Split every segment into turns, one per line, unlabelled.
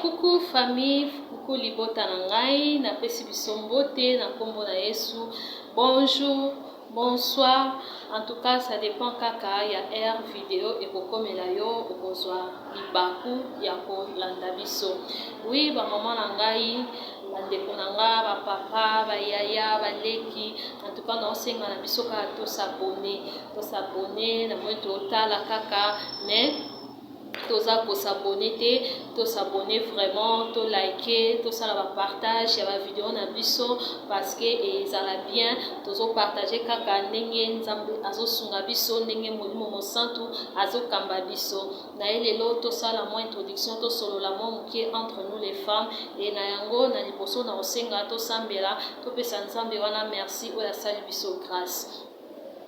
coucou famille, coucou libota nangai, na pesi bisombote, na kombo na Yesu. Bonjour, bonsoir. En tout cas, ça dépend kaka ya air vidéo et kokomela yo okozwa libaku ya kolanda biso. Oui, ba maman nangai, bandeko nanga, ba papa, ba yaya, ba leki. En tout cas, na osenga na biso ka to s'abonner, na moi to tala kaka, mais toza ko s'abonner to s'abonner vraiment, to liker, to ça va partage ya ba vidéo na biso parce que ezala bien tozo partager kaka ndenge nzambe azo sunga biso ndenge molimo mosantu azo kamba biso na elelo to sala mo introduction to solo la mo mukie entre nous les femmes et na yango na liboso na osenga to sambela to pesa nzambe wana merci o ya sali biso grâce.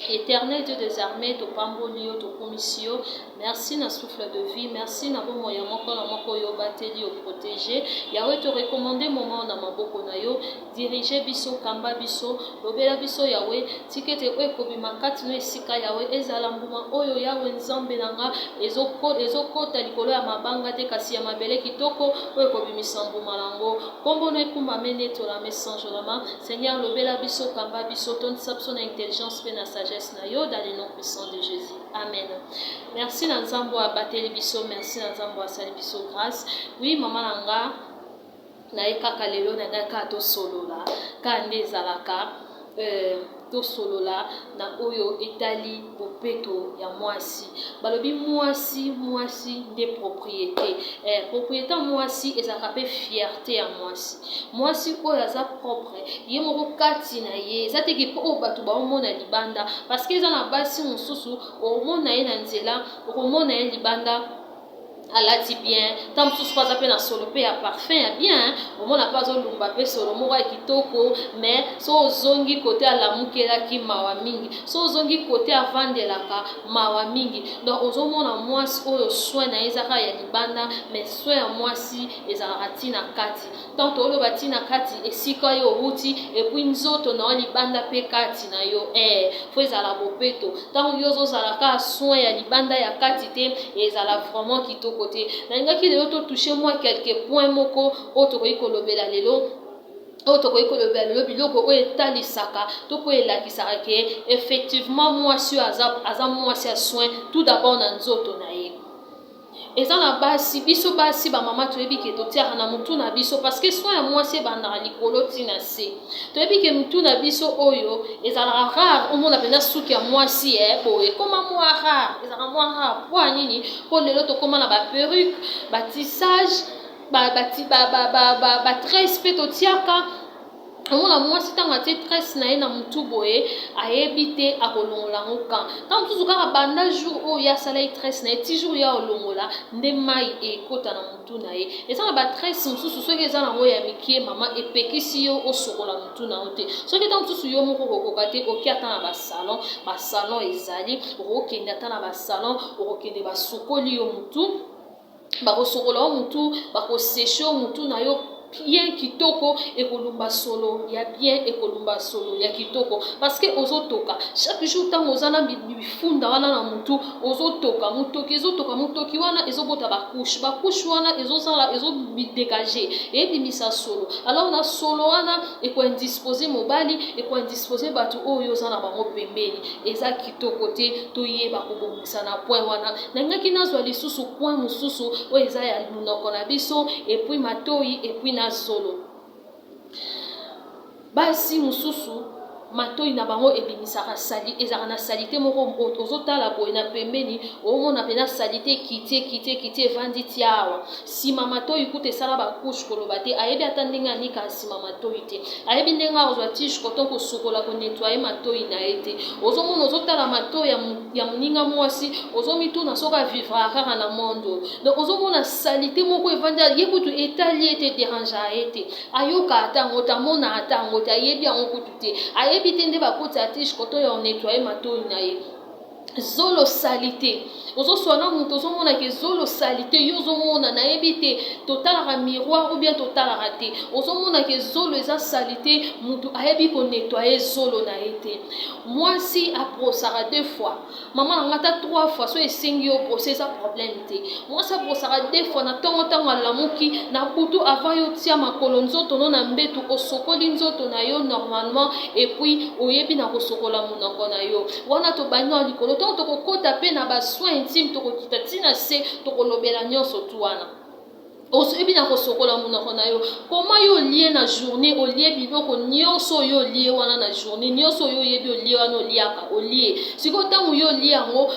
Éternel Dieu des armées, to pambolio, to commission, merci na souffle de vie, merci na bon moyen moko na moko yo bateli yo protéger, Yahweh te recommander moment na maboko na yo, diriger biso kamba biso, lobela biso Yahweh, tikete o ekobi makati no esika Yahweh ezala mbuma oyo Yahweh nzambe nanga ezokota likolo ya mabanga te kasi ya mabele kitoko o ekobi misambu malango, kombo no ekumba mene to la message lama, Seigneur lobela biso kamba biso ton sapso na intelligence pe na sagesse na yo dans le nom puissant de Jésus. Amen. Merci na nzambo a bateli biso, merci na nzambo a sali biso grâce. Oui, maman nanga na ekaka lelo na ngaka to solola ka nde zalaka to solola na oyo etali bopeto ya mwasi. Balobi mwasi nde propriété. Propriété mwasi ezaka pe fierté ya mwasi. Mwasi oyo aza propre, ye moko kati na ye, eza teke po oyo bato baomona libanda parce que eza na basi mosusu omona ye na nzela, okomona ye libanda alati bien, tant mosusu paza pe na solo pe ya parfum ya bien, omona pa azolumba pe solo moko ya kitoko, mais so ozongi kote alamukelaki mawa mingi, so ozongi kote avandelaka mawa mingi, donc ozomona mwasi oyo soin na ezaka ya libanda, mais soin ya mwasi ezalaka tina kati, tant oloba tina kati esika yo outi, epuis nzoto na libanda pe kati na yo, fo ezala bopeto, tant yo ozalaka soin ya libanda ya kati te, ezala vraiment kitoko côté. Nangaki lelo to toucher moi quelques points moko otokoyi kolobela lelo otokoyi kolobela lelo biloko oyo etalisaka to po elakisaka ke effectivement mwasi aza mwasi ya soin tout d'abord na nzoto na ye. Eza na basi biso basi ba mama toyebi ke totiaka na mutu na biso parce que soin ya mwasi ebandaka likolo tina se toyebi ke mutu na biso oyo ezalaka rare omona pena suki ya mwasi boye ekoma mwa rare, ezalaka mwa rare po nini po lelo tokoma na baperruque batissage batresse mpe totiaka omona mwasi ntango atie tresse na ye na mutu boye ayebi te akolongola yango kan ntango mosusu kaka banda jour oyo asala ye tresse na ye ti jour ya olongola nde mai ekota na mutu na ye eza na batresse mosusu soki eza nango ya mikie mama epekisi yo osokola mutu na yo te soki ntango mosusu yo moko okokoka te oki ata na basalon ezali okokende ata na basalon okokende basokoli yo mutu bakosokola yo mutu bakoseshe yo mutu na yo bien kitoko ekolumba solo ya bien ekolumba solo ya kitoko parce que ozotoka chaque jour tango ozana bifunda wana na mutu ozotoka mutoki wana ezobota bakushe wana ezobidégage ebimisa solo alors na solo wana ekoindispose mobali ekoindispose bato oyo ozana bango pembeni eza kitoko te toyeba kobongisa na point wana nangaki nazwa lisusu point mosusu oyo eza ya munoko na biso epuis matoi epuis na solo basi mususu matoi na bango ebimisaka sali ezaka na salite moko ozotala boye na pembeni omona pena salite kite evandi ti awa nsima matoi kuta esala bakushe koloba te ayebi ata ndenge anika nsima matoi te ayebi ndenge azwa tige koton kosukola konetwaye matoi na ye te ozomona ozotala matoi ya moninga mwasi ozomituna soki avivra kaka na mondo donc ozomona salite moko evandi ye kutu etali ete dérange aye te ayoka ata yango te amona ata yango te ayebi yango kutu te ayebi te nde bakota tige koto ya onetwaye matoi na ye zolo salité ozo sona muto ozo mona ke zolo salité yo ozo mona na ebité total ra miroir ou bien total raté ozo mona ke zolo eza salité muto ayebi ko nettoyer zolo na été moi si a brossara 2 fois maman ngata 3 fois so esengi yo brosser ça problème té moi ça brossara 2 fois na tongo lamuki na butu avant yo tia makolo nzoto no na mbetu osokoli nzoto na yo normalement et puis oyebi na kosokola munoko na yo wana to banya likolo to kokota pe na ba soins intime to kokita tina se to kolobela nyonso tu wana oyebi na kosokola munoko na yo comment yo lié na journée o lié biloko nyonso yo lié wana na journée nyonso yo yebi o lié wana o liaka o lié siko tangu yo lié yango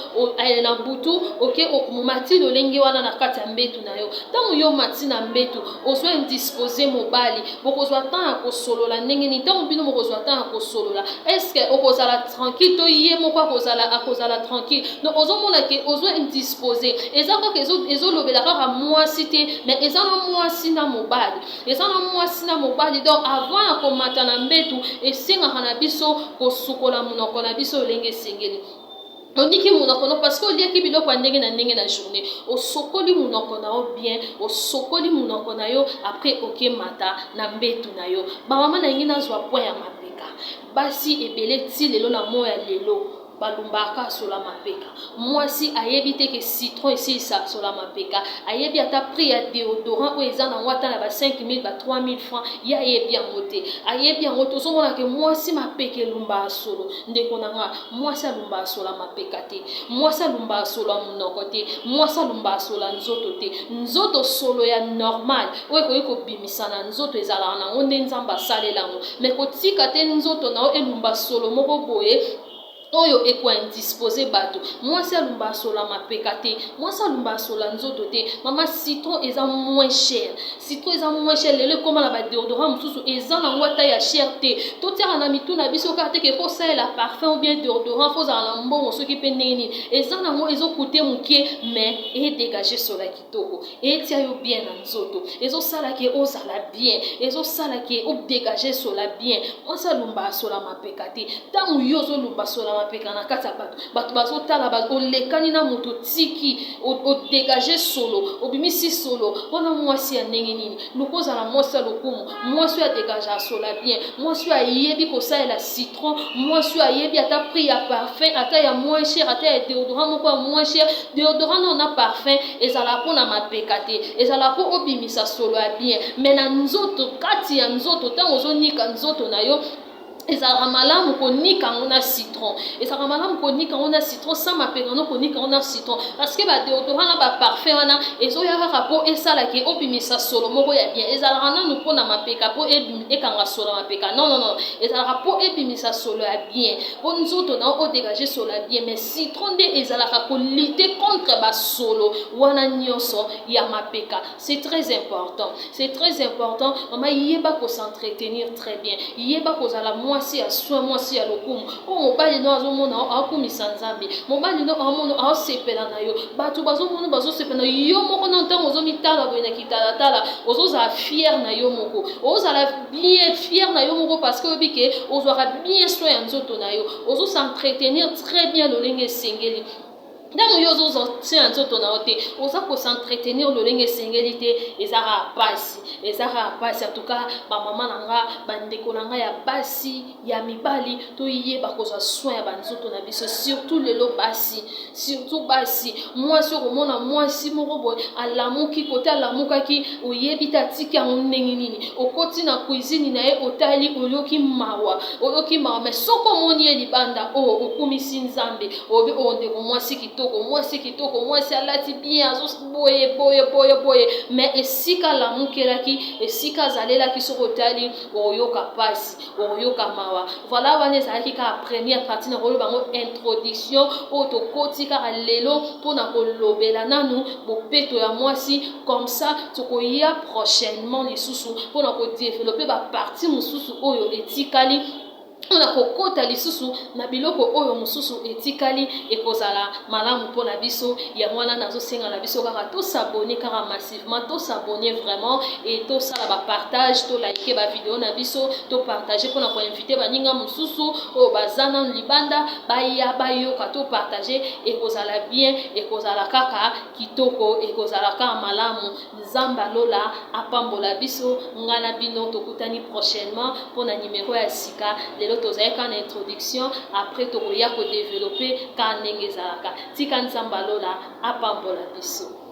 na butu oke okumati lolenge wana na kati ya mbetu na yo tangu yo mati na mbetu ozwa indisposé mobali bokozwa temps ya kosolola ndenge ni tangu bino bokozwa temps ya kosolola est-ce que okozala tranquille to ye moko akozala tranquille donc ozomona ke ozwa indisposé eza kaka ezolobela kaka mwasi te mais eza na mwasi na mobali donc avant ya komata na mbetu esengaka na biso kosukola munoko na biso olenge esengeli ondiki munoko no parce que oliaki biloko ya ndenge na journée osokoli munoko na yo bien osokoli munoko na yo après okemata na mbetu na yo bamama na ngi nazwa point ya mapeka basi ebele ti lelo na moya lelo balumbaka sola mapeka mwasi ayebi te ke citron ici ça sola mapeka ayebi ata prix ya déodorant o eza na wata na ba 5000 ba 3000 francs ya ayebi yango te ayebi yango to so mona ke mwasi mapeka lumba solo ndeko nanga mwasi alumba sola mapeka te mwasi alumba sola munoko te mwasi alumba sola nzoto te nzoto solo ya normal o eko bimisana nzoto ezala na onde nzamba salelango mais kotika te nzoto na o elumba solo moko boye oyo ekwa indisposé bato mwasi alumba sola mapeka te mwasi alumba sola nzoto te mama citron eza moins cher lelo koma na ba déodorant mususu eza na ngwata ya cher te totiaka na mitu na biso kaka te ke fo salela parfum ou bien déodorant fo zala na mbongo soki pe ndenge nini eza nango ezokute mokie mais edégage sola kitoko etia yo bien na nzoto ezosala ke ozala bien ezosala ke odégage sola bien mwasi alumba sola mapeka te ntango yo ozolumba sola mapeka na kati ya bato bazotala olekani na moto tiki odégage solo obimisi solo mpona mwasi ya ndenge nini lokozala mwasi ya lokumu mwasi oyo adégage sola bien mwasi oyo ayebi kosalela citron mwasi oyo ayebi ata prix ya parfum ata ya moins cher ata ya déodorant moko ya moins cher déodorant no na parfum ezala mpona mapeka te ezala mpo obimisa solo ya bien mais na nzoto kati ya nzoto ntango ozonika nzoto na yo ezalaka malamu konika yango na citron ezalaka malamu konika yango na citron sans mapeka no konika yango na citron parce que badéodorant na baparfum wana ezoya kaka mpo esalaki obimisa solo moko ya bien ezalaka nanu mpo na mapeka mpo ekanga solo mapeka non ezalaka mpo ebimisa solo ya bien mpo nzoto na odégage solo ya bien mais citron nde ezalaka kolite contre basolo wana nyonso ya mapeka c'est très important mama yeba s'entretenir très bien yeba kozala mwasi ya soin mwasi ya lokumu o mobali no azomona akumisa nzambe mobali no amona asepela na yo bato bazomona bazosepela yo moko na ntango ozomitala boye na kitalatala ozozala fier na yo moko ozala bien fier na yo moko parce que oyebi ke ozwaka bien soin ya nzoto na yo ozosentretenir très bien lolenge esengeli ntango yo ozotia nzoto na yo te oza kosentretenir lolenge esengeli te ezaka pasi en tout cas bamama na nga bandeko na nga ya basi ya mibali toyeba kozwa soin ya banzoto na biso surtout lelo basi mwasi okomona mwasi moko boye alamuki kote alamukaki oyebi te atiki yango ndenge nini okoti na cuisine na ye otali oyoki mawa mais soko omoni ye libanda okumisi nzambe oyebi ndeko mwasi kitoko mwasi alati bien boye mais esika alamukelaki esika azalelaki soko otali oyoka pasi oyoka mawa voilà wana ezalaki kaka première partie na koloba yango introduction oyo tokoti kaka lelo mpona kolobela nanu bopeto ya mwasi comme ça tokoya prochainement lisusu mpona kodéveloppe bapartie mosusu oyo etikali on a kokota lisusu na biloko oyo mususu etikali ekozala malamu mpona biso ya mwana nazosenga na biso kaka to s'abonner kaka massivement to s'abonner vraiment et to sala ba partage to like ba vidéo na biso to partager mpona ko inviter baninga mususu oyo bazana libanda baya bayoka to partager ekozala bien ekozala kaka kitoko ekozala kaka malamu nzamba lola apambola biso ngana bino tokutani prochainement mpona numéro ya sika lelo tozalaka na introduction après tokoya ko développer ka ndenge ezalaka tika nzamba lola apambola biso.